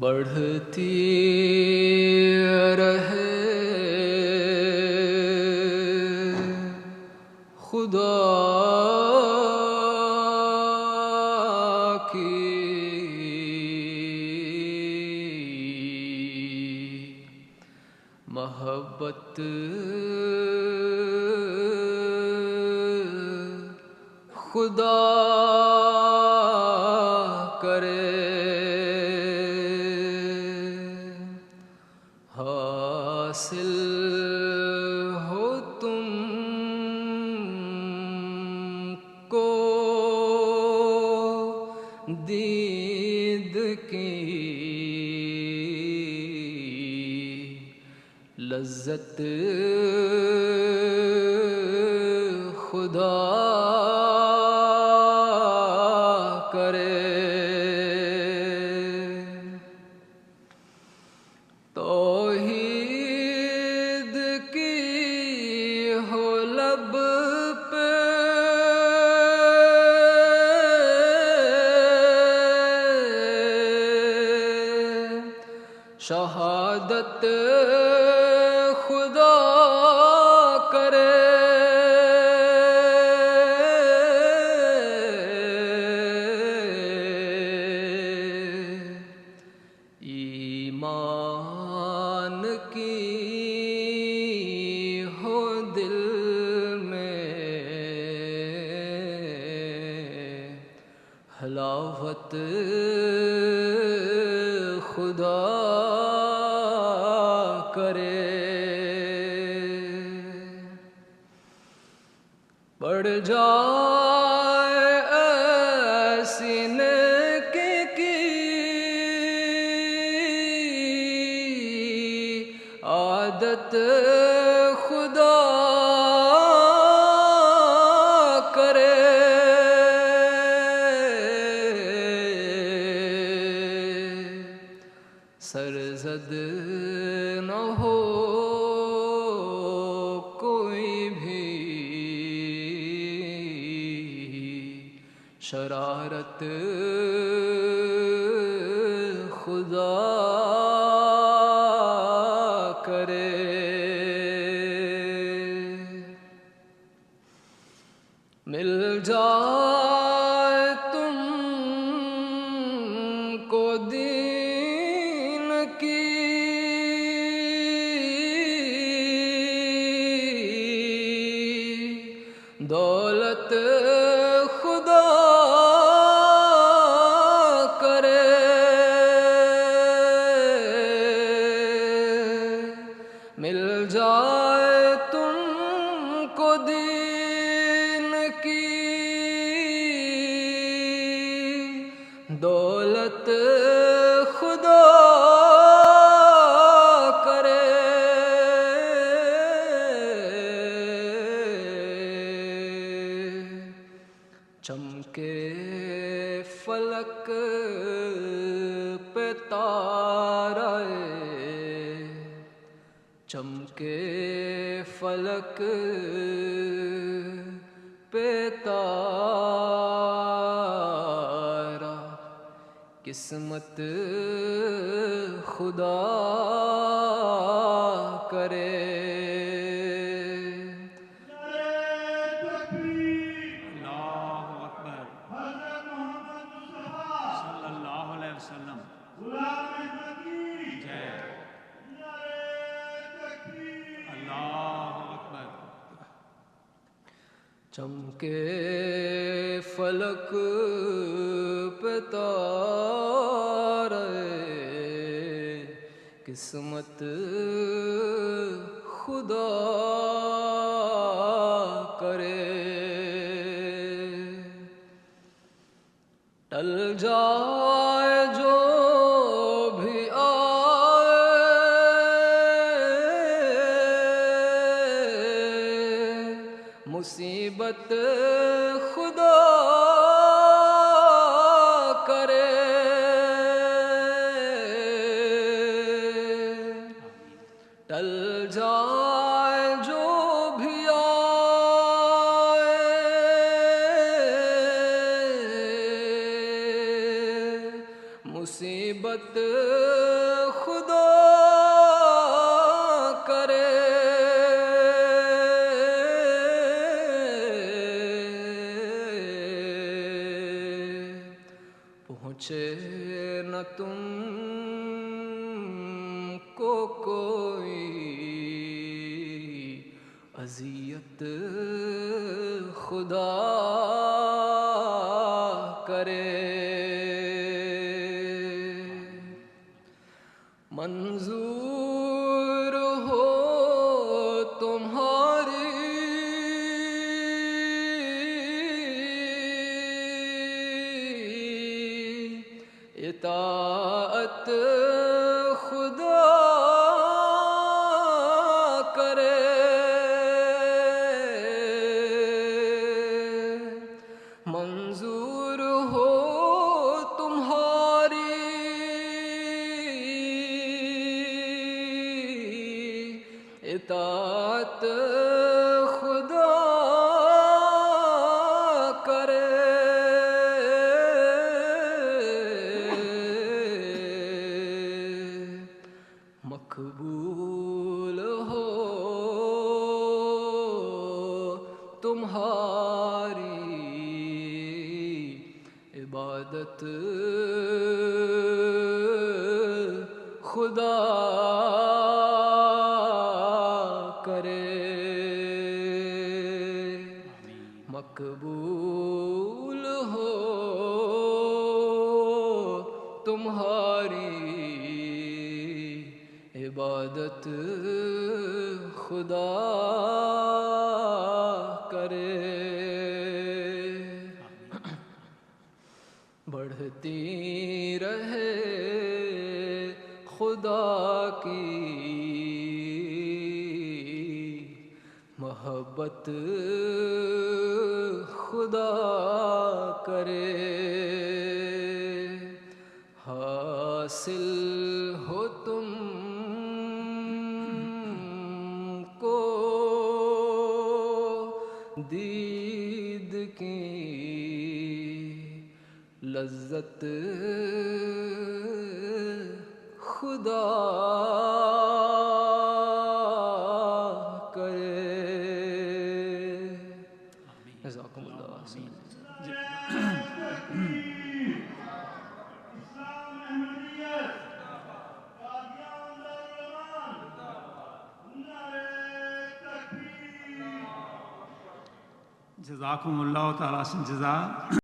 بڑھتی رہے خدا کی محبت، خدا کرے حاصل ہو تم کو دید کی لذت، خدا کرے توحید کی ہو لب پہ شہادت، خدا کرے ایمان کی ہو دل میں حلاوت، خدا کرے بڑھ جائے ایسی نیکی کی عادت، خدا کرے سرزد نہ ہو کوئی بھی شرارت، خدا کرے مل جائے تم کو دین کی دولت، خدا کرے مل جائے تم کو دین کی دولت، خدا کرے چمکے فلک پہ تارے، چمکے فلک پہ تارا قسمت، خدا کرے چمکے فلک پہ تارے قسمت، خدا کرے ٹل جائے جو بھی مصیبت، خدا کرے ٹل جائے جو بھی آئے مصیبت خدا کرے پہنچے نہ تم کو کوئی اذیت خدا کرے منظور ہو تمہاری اطاعت خدا کرے منظور ہو تمہاری اطاعت خدا کرے مقبول ہو تمہاری عبادت خدا کرے مقبول ہو تمہاری عبادت خدا کرے بڑھتی رہے خدا کی محبت خدا کرے حاصل ہو تم کو دید کی لذت خدا کرے جزاکم اللہ جزاکم اللہ تعالیٰ جزا